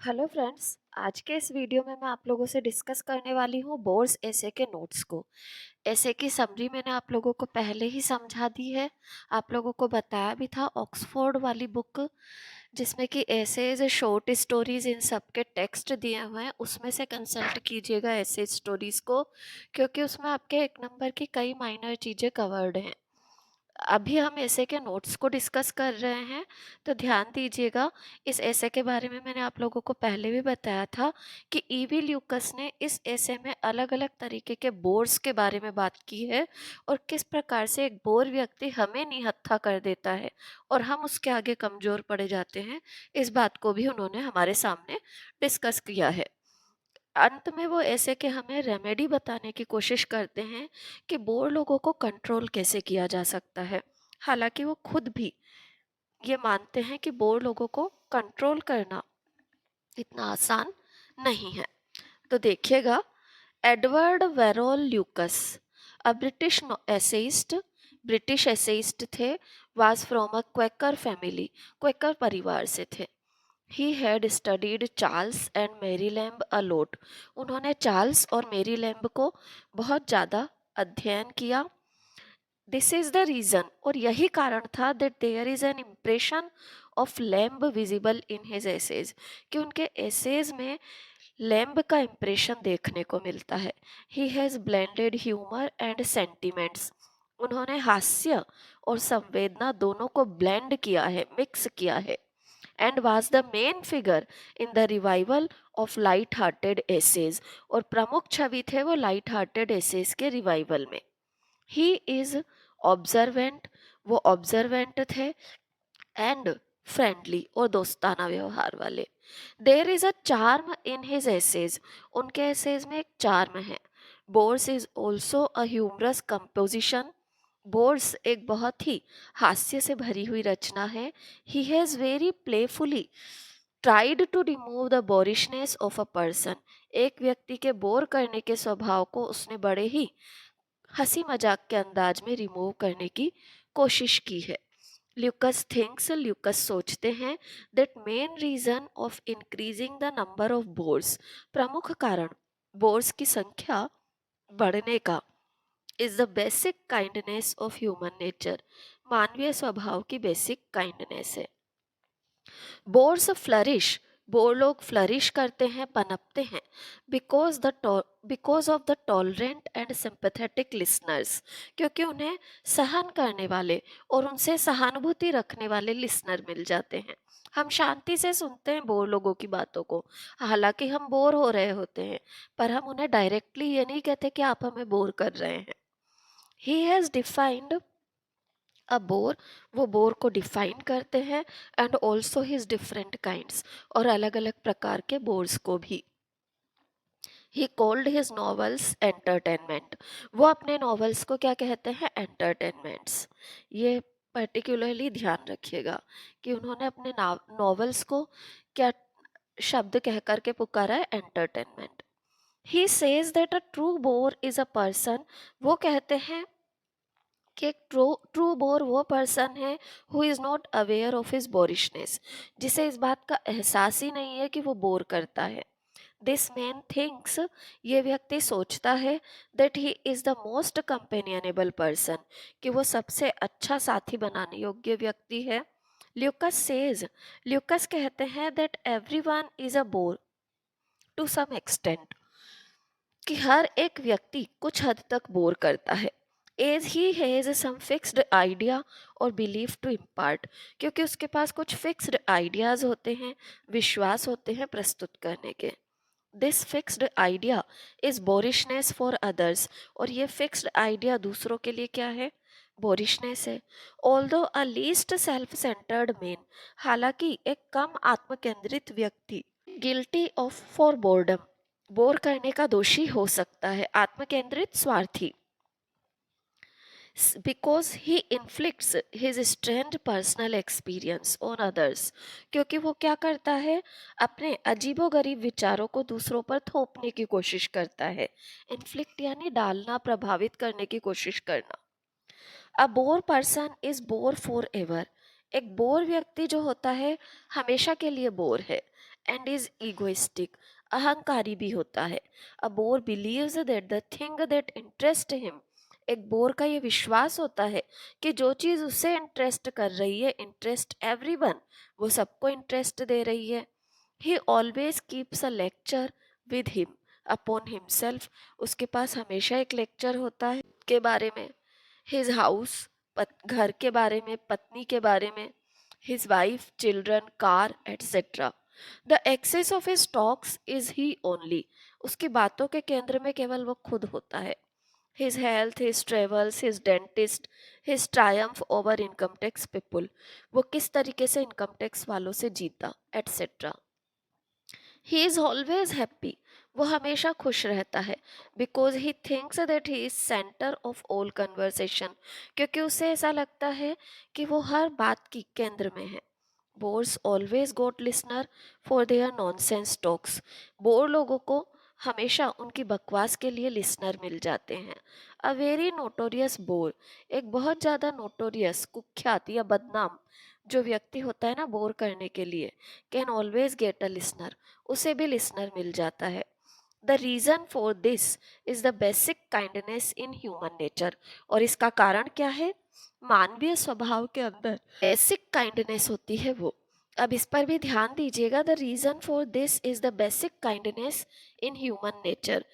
Hello friends, आज के इस वीडियो में मैं आप लोगों से डिस्कस करने वाली हूँ बोर्ड्स एसे के नोट्स को। एसे की समरी मैंने आप लोगों को पहले ही समझा दी है। आप लोगों को बताया भी था ऑक्सफोर्ड वाली बुक जिसमें कि एसेज शॉर्ट स्टोरीज इन सब के टेक्स्ट दिए हुए हैं, उसमें से कंसल्ट कीजिएगा एसे स्टोरीज को, क्योंकि उसमें आपके एक नंबर की कई माइनर चीज़ें कवर्ड हैं। अभी हम ऐसे के नोट्स को डिस्कस कर रहे हैं, तो ध्यान दीजिएगा। इस ऐसे के बारे में मैंने आप लोगों को पहले भी बताया था कि ईवी ल्यूकस ने इस ऐसे में अलग अलग तरीके के बोर्स के बारे में बात की है और किस प्रकार से एक बोर व्यक्ति हमें निहत्था कर देता है और हम उसके आगे कमज़ोर पड़ जाते हैं। इस बात को भी उन्होंने हमारे सामने डिस्कस किया है। अंत में वो ऐसे कि हमें रेमेडी बताने की कोशिश करते हैं कि बोर लोगों को कंट्रोल कैसे किया जा सकता है। हालांकि वो खुद भी ये मानते हैं कि बोर लोगों को कंट्रोल करना इतना आसान नहीं है। तो देखिएगा, Edward Verrall Lucas, a British essayist थे। Was from a Quaker family, Quaker परिवार से थे। He had studied Charles and Mary Lamb a lot, उन्होंने चार्ल्स और मेरी लैम्ब को बहुत ज़्यादा अध्ययन किया। दिस इज द रीजन, और यही कारण था that there is an impression of Lamb visible in his essays, कि उनके एसेज में लैम्ब का इम्प्रेशन देखने को मिलता है। He has blended humour and sentiments, उन्होंने हास्य और संवेदना दोनों को ब्लेंड किया है, मिक्स किया है। And was the main figure in the revival of light hearted essays, और प्रमुख छवि थे वो लाइट हार्टेड एसेज के रिवाइवल में। ही इज ऑब्जर्वेंट, वो ऑब्जर्वेंट थे, एंड फ्रेंडली और दोस्ताना व्यवहार वाले। There is a charm in his essays, उनके एसेज में एक चार्म है। Bores is also a humorous composition, bores एक बहुत ही हास्य से भरी हुई रचना है। He has very playfully tried to remove the boringness of a person, एक व्यक्ति के बोर करने के स्वभाव को उसने बड़े ही हंसी मजाक के अंदाज में रिमूव करने की कोशिश की है। ल्यूकस सोचते हैं that main reason of increasing the number of bores, प्रमुख कारण बोर्स की संख्या बढ़ने का is the basic kindness of human nature, मानवीय स्वभाव की बेसिक काइंडनेस है। बोर्स फ्लरिश, बोर लोग फ्लरिश करते हैं, पनपते हैं, because of the tolerant and sympathetic listeners, क्योंकि उन्हें सहन करने वाले और उनसे सहानुभूति रखने वाले लिसनर मिल जाते हैं। हम शांति से सुनते हैं बोर लोगों की बातों को, हालांकि हम बोर हो रहे होते हैं, पर हम उन्हें डायरेक्टली ये नहीं कहते कि आप हमें बोर कर रहे हैं। He has defined a bore, वो बोर को डिफाइन करते हैं, and also his different kinds, और अलग अलग प्रकार के बोर्स को भी। He called his novels entertainment, वो अपने नॉवेल्स को क्या कहते हैं? एंटरटेनमेंट्स। ये पर्टिकुलरली ध्यान रखिएगा कि उन्होंने अपने नॉवेल्स को क्या शब्द कह करके पुकारा है? Entertainment. He says that a true bore is a person, वो कहते हैं कि एक ट्रू ट्रू बोर वो पर्सन है who is not aware of his boringness, जिसे इस बात का एहसास ही नहीं है कि वो बोर करता है। दिस मैन थिंक्स, ये व्यक्ति सोचता है that he is the most companionable person, कि वो सबसे अच्छा साथी बनाने योग्य व्यक्ति है। ल्यूकस कहते हैं that every one is a bore to some extent, कि हर एक व्यक्ति कुछ हद तक बोर करता है। As he has some fixed idea और बिलीफ टू इम्पार्ट, क्योंकि उसके पास कुछ फिक्स्ड आइडियाज होते हैं, विश्वास होते हैं प्रस्तुत करने के। This fixed idea is boringness for others, और ये फिक्स्ड आइडिया दूसरों के लिए क्या है? बोरिशनेस है। Although a least self centred man, हालांकि एक कम आत्मकेंद्रित व्यक्ति guilty of for boredom, bore करने का दोषी हो सकता है, आत्मकेंद्रित स्वार्थी। Because he inflicts his strained personal experience on others, क्योंकि वो क्या करता है? अपने अजीबोगरीब विचारों को दूसरों पर थोपने की कोशिश करता है। इन्फ्लिक्ट यानी डालना, प्रभावित करने की कोशिश करना। A bore person is bore for ever, एक बोर व्यक्ति जो होता है हमेशा के लिए बोर है एंड इज इगोइस्टिक, अहंकारी भी होता है। A bore believes that the thing that interest him, एक बोर का ये विश्वास होता है कि जो चीज उसे इंटरेस्ट कर रही है, इंटरेस्ट एवरीवन, वो सबको इंटरेस्ट दे रही है। ही always keeps a lecture with him upon himself, उसके पास हमेशा एक लेक्चर होता है के बारे में, हिज हाउस, घर के बारे में, पत्नी के बारे में, his wife, children, car etcetera. The excess of his talks is he only, उसकी बातों के केंद्र में केवल वो खुद होता है। His health, his travels, his dentist, his Triumph over income tax people, वो किस तरीके से इनकम टैक्स वालों से जीता etcetera. He is always happy, वो हमेशा खुश रहता है। Because he thinks that he is centre of all conversation, क्योंकि उसे ऐसा लगता है कि वो हर बात की केंद्र में है। Bores always got listener for their nonsense talks, bore लोगों को हमेशा उनकी बकवास के लिए लिसनर मिल जाते हैं। अ वेरी नोटोरियस बोर, एक बहुत ज़्यादा नोटोरियस, कुख्यात या बदनाम जो व्यक्ति होता है ना बोर करने के लिए, can always get a listener, उसे भी लिसनर मिल जाता है। The reason for this is the basic kindness in human nature, और इसका कारण क्या है? मानवीय स्वभाव के अंदर बेसिक काइंडनेस होती है वो। अब इस पर भी ध्यान दीजिएगा, the reason for this is the basic kindness in human nature.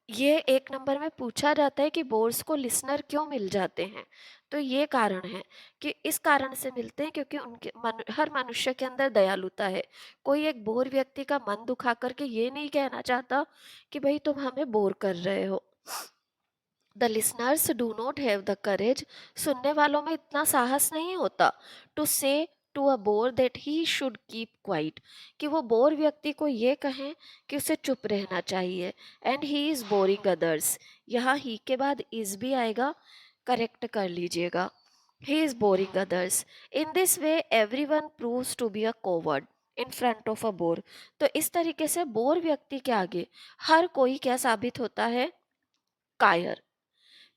ये एक नंबर में पूछा जाता है कि बोर्स को लिसनर क्यों मिल जाते हैं, तो ये कारण है कि इस कारण से मिलते हैं क्योंकि हर मनुष्य के अंदर दयालुता है। कोई एक बोर व्यक्ति का मन दुखा करके ये नहीं कहना चाहता कि भाई तुम हमें बोर कर रहे हो। The listeners do not have the courage, सुनने वालों में इतना साहस नहीं होता to say to a bore that he should keep quiet, कि वो बोर व्यक्ति को ये कहें कि उसे चुप रहना चाहिए। And he is boring others, यहाँ ही के बाद इज भी आएगा, करेक्ट कर लीजिएगा। He is boring others, in this way every one proves to be a coward in front of a bore, तो इस तरीके से बोर व्यक्ति के आगे हर कोई क्या साबित होता है? कायर।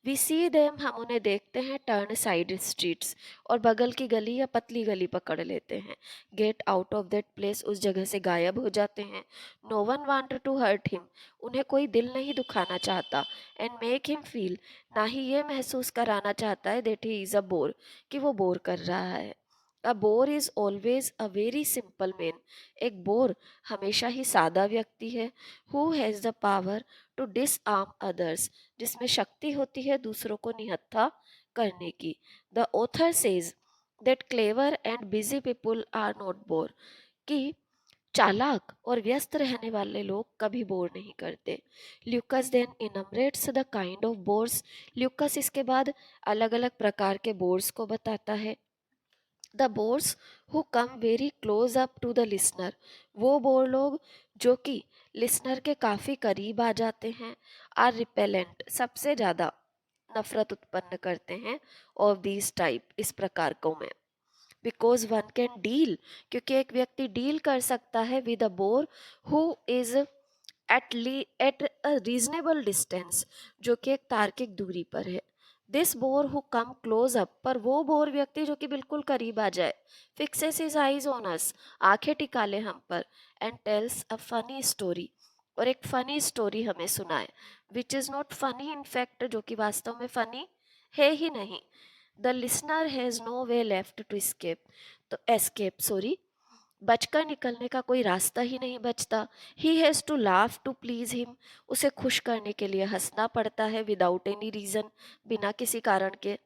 वी सी देम, हम उन्हें देखते हैं, टर्न साइड स्ट्रीट्स, और बगल की गली या पतली गली पकड़ लेते हैं। Get out of that place, उस जगह से गायब हो जाते हैं। No one want to hurt him, उन्हें कोई दिल नहीं दुखाना चाहता। एंड मेक हिम फील, ना ही ये महसूस कराना चाहता है that he is a bore, कि वो बोर कर रहा है। A bore is always a very simple man, एक बोर हमेशा ही सादा व्यक्ति है। Who has the power to disarm others, जिसमें शक्ति होती है दूसरों को निहत्था करने की। The author says that clever and busy people are not bore, कि चालाक और व्यस्त रहने वाले लोग कभी बोर नहीं करते। Lucas then enumerates the kind of bores, Lucas इसके बाद अलग अलग प्रकार के बोर्स को बताता है। The bores who come very close up to the listener, वो बोर लोग जो कि लिसनर के काफ़ी करीब आ जाते हैं। आर रिपेलेंट, सबसे ज़्यादा नफरत उत्पन्न करते हैं। ऑफ दीज टाइप, इस प्रकार को में। बिकॉज वन कैन डील, क्योंकि एक व्यक्ति डील कर सकता है with a bore who is at a reasonable distance, जो कि एक तार्किक दूरी पर है। This bore who come close up, पर वो बोर व्यक्ति जो कि बिल्कुल करीब आ जाए, fixes his eyes on us, आंखें टिका ले हम पर, and tells a funny story, और एक फनी स्टोरी हमें सुनाए, which is not funny in fact, जो कि वास्तव में फनी है ही नहीं। The listener has no way left to escape, तो एस्केप सॉरी, बचकर निकलने का कोई रास्ता ही नहीं बचता। He has to laugh to please him, उसे खुश करने के लिए हंसना पड़ता है, विदाउट एनी रीजन, बिना किसी कारण के।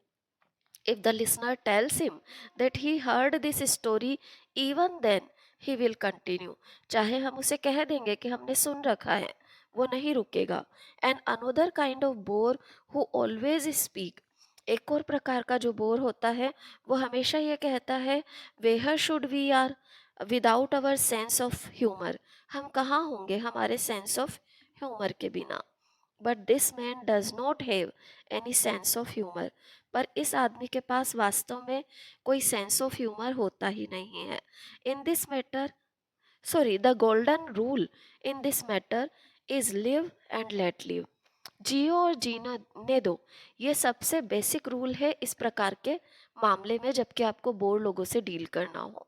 If the listener tells him that he heard this story, even then he will continue, चाहे हम उसे कह देंगे कि हमने सुन रखा है, वो नहीं रुकेगा। And another kind of bore who always speak, एक और प्रकार का जो बोर होता है वो हमेशा ये कहता है, where should we are without our sense of humour, हम कहाँ होंगे हमारे सेंस ऑफ ह्यूमर के बिना। But this man does not have any sense of humour, पर इस आदमी के पास वास्तव में कोई सेंस ऑफ ह्यूमर होता ही नहीं है। In this matter, sorry, the golden rule in this matter is live and let live, जियो और जीना ने दो, ये सबसे बेसिक रूल है इस प्रकार के मामले में, जबकि आपको बोर लोगों से डील करना हो।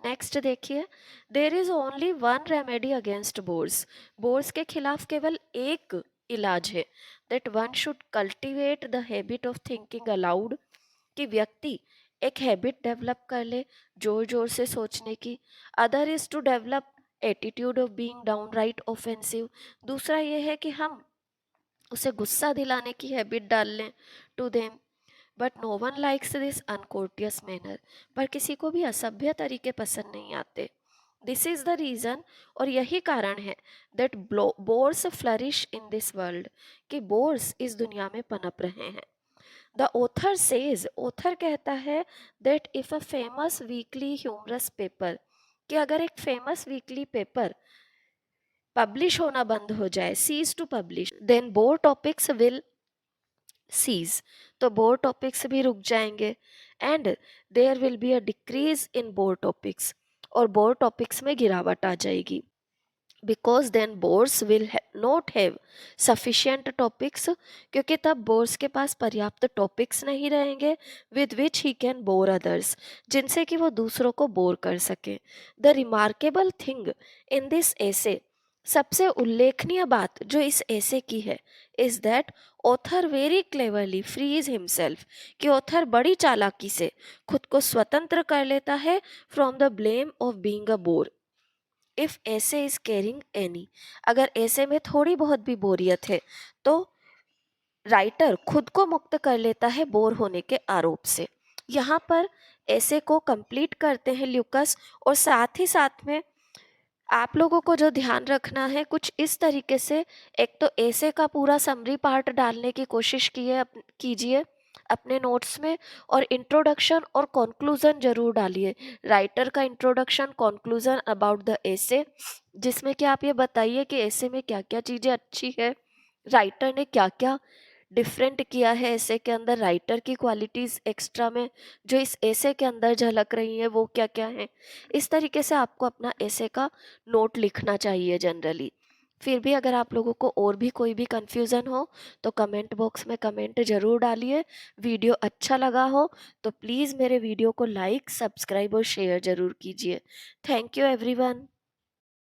नेक्स्ट देखिए, there is only one remedy against bores. Bores के खिलाफ केवल एक इलाज है, that one should cultivate the habit of thinking aloud, कि व्यक्ति एक हैबिट डेवलप कर ले जोर जोर से सोचने की। Other is to develop attitude of being downright offensive. दूसरा ये है कि हम उसे गुस्सा दिलाने की हैबिट डाल लें to them. But no one likes this uncourteous manner. पर किसी को भी असभ्य तरीके पसंद नहीं आते। दिस इज द रीजन, और यही कारण है, that bores flourish in this world, कि बोर्स इस दुनिया में पनप रहे हैं। द ऑथर सेज, ऑथर कहता है, that if a famous weekly humorous paper, कि अगर एक फेमस वीकली पेपर पब्लिश होना बंद हो जाए, cease to publish, then bore topics will cease, तो बोर टॉपिक्स भी रुक जाएंगे। And there will be a decrease in bore topics, और बोर टॉपिक्स में गिरावट आ जाएगी। Because then bores will not have sufficient topics, क्योंकि तब बोर्स के पास पर्याप्त टॉपिक्स नहीं रहेंगे with which he can bore others, जिनसे कि वो दूसरों को बोर कर सके। The remarkable thing in this एसे, सबसे उल्लेखनीय बात जो इस ऐसे की है, is that author very cleverly frees himself, कि ऑथर बड़ी चालाकी से खुद को स्वतंत्र कर लेता है from the blame of being a bore. If essay is carrying any, अगर ऐसे में थोड़ी बहुत भी बोरियत है, तो राइटर खुद को मुक्त कर लेता है बोर होने के आरोप से। यहाँ पर ऐसे को कंप्लीट करते हैं ल्यूकस, और साथ ही साथ में आप लोगों को जो ध्यान रखना है कुछ इस तरीके से, एक तो ऐसे का पूरा समरी पार्ट डालने की कोशिश कीजिए अपने नोट्स में, और इंट्रोडक्शन और कंक्लूजन जरूर डालिए। राइटर का इंट्रोडक्शन, कंक्लूजन अबाउट द ऐसे, जिसमें कि आप ये बताइए कि ऐसे में क्या क्या चीज़ें अच्छी है, राइटर ने क्या क्या डिफरेंट किया है ऐसे के अंदर, राइटर की क्वालिटीज़ एक्स्ट्रा में जो इस ऐसे के अंदर झलक रही है वो क्या क्या है। इस तरीके से आपको अपना ऐसे का नोट लिखना चाहिए जनरली। फिर भी अगर आप लोगों को और भी कोई भी कन्फ्यूज़न हो तो कमेंट बॉक्स में कमेंट ज़रूर डालिए। वीडियो अच्छा लगा हो तो प्लीज़ मेरे वीडियो को लाइक, सब्सक्राइब और शेयर ज़रूर कीजिए। Thank you everyone.